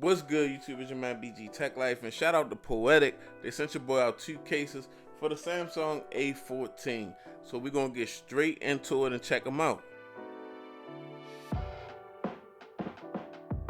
What's good, YouTube? It's your man BG Tech Life, and shout out to Poetic. They sent your boy out 2 cases for the Samsung A14. So we're gonna get straight into it and check them out.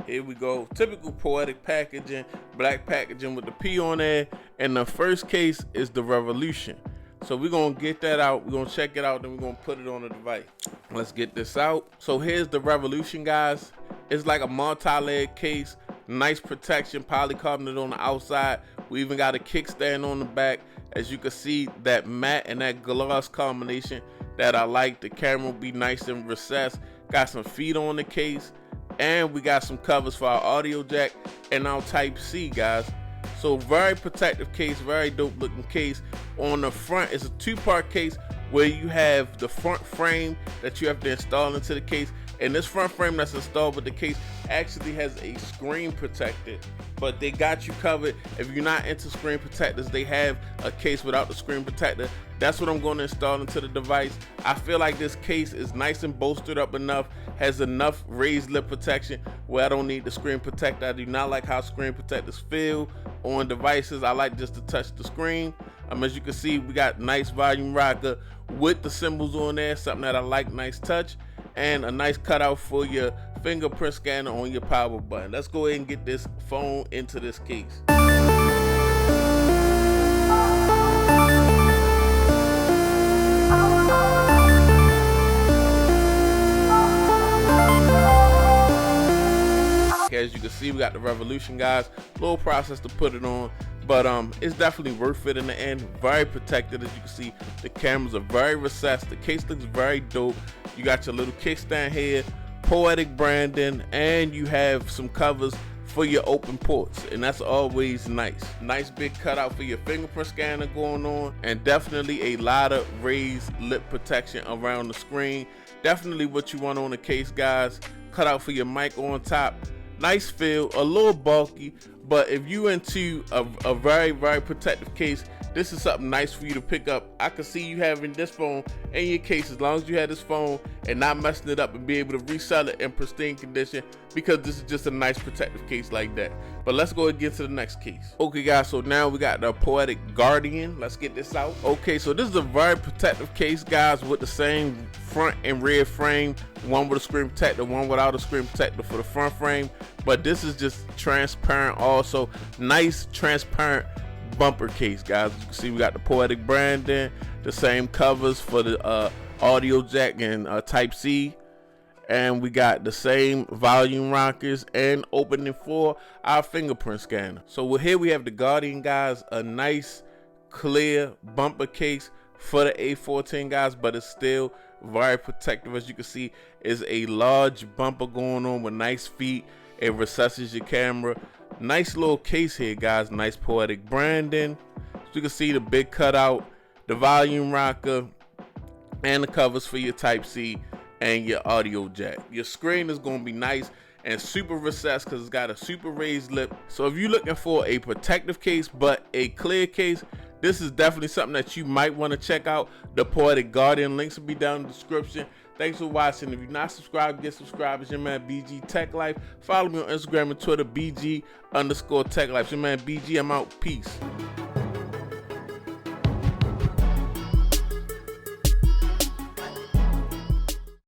Here we go. Typical Poetic packaging, black packaging with the P on there. And the first case is the Revolution. So we're gonna get that out, we're gonna check it out, then we're gonna put it on the device. Let's get this out. So here's the Revolution, guys. It's like a multi-layered case, nice protection, polycarbonate on the outside. We even got a kickstand on the back. As you can see, that matte and that gloss combination that I like. The camera will be nice and recessed. Got some feet on the case, and we got some covers for our audio jack and our Type-C, guys. So very protective case, very dope looking case. On the front, it's a 2-part case where you have the front frame that you have to install into the case, and this front frame that's installed with the case actually has a screen protector, but they got you covered. If you're not into screen protectors, they have a case without the screen protector. That's what I'm going to install into the device. I feel like this case is nice and bolstered up enough, has enough raised lip protection where I don't need the screen protector. I do not like how screen protectors feel on devices. I like just to touch the screen. As you can see, we got nice volume rocker with the symbols on there, something that I like, nice touch, and a nice cutout for your fingerprint scanner on your power button. Let's go ahead and get this phone into this case. As you can see, we got the Revolution, guys. Little process to put it on, but it's definitely worth it in the end. Very protected. As you can see, the cameras are very recessed. The case looks very dope. You got your little kickstand here, Poetic branding, and you have some covers for your open ports, and that's always nice. Nice big cutout for your fingerprint scanner going on, and definitely a lot of raised lip protection around the screen. Definitely what you want on the case, guys. Cutout for your mic on top. Nice feel, a little bulky, but if you into a very protective case, this is something nice for you to pick up. I can see you having this phone in your case as long as you have this phone and not messing it up, and be able to resell it in pristine condition, because this is just a nice protective case like that. But let's go and get to the next case. Okay, guys, so now we got the Poetic Guardian. Let's get this out. Okay, so this is a very protective case, guys, with the same front and rear frame, one with a screen protector, one without a screen protector for the front frame, but this is just transparent also. Nice transparent bumper case, guys. As you can see, we got the Poetic branding, the same covers for the audio jack and Type-C, and we got the same volume rockers and opening for our fingerprint scanner. So here we have the Guardian, guys, a nice clear bumper case for the A14, guys, but it's still very protective. As you can see, is a large bumper going on with nice feet. It recesses your camera. Nice little case here, guys. Nice Poetic branding. As you can see, the big cutout, the volume rocker, and the covers for your Type-C and your audio jack. Your screen is going to be nice and super recessed because it's got a super raised lip. So if you're looking for a protective case but a clear case, this is definitely something that you might want to check out. The Poetic Guardian, links will be down in the description. Thanks for watching. If you're not subscribed, get subscribed. It's your man BG Tech Life. Follow me on Instagram and Twitter, BG_Tech Life. It's your man BG. I'm out. Peace.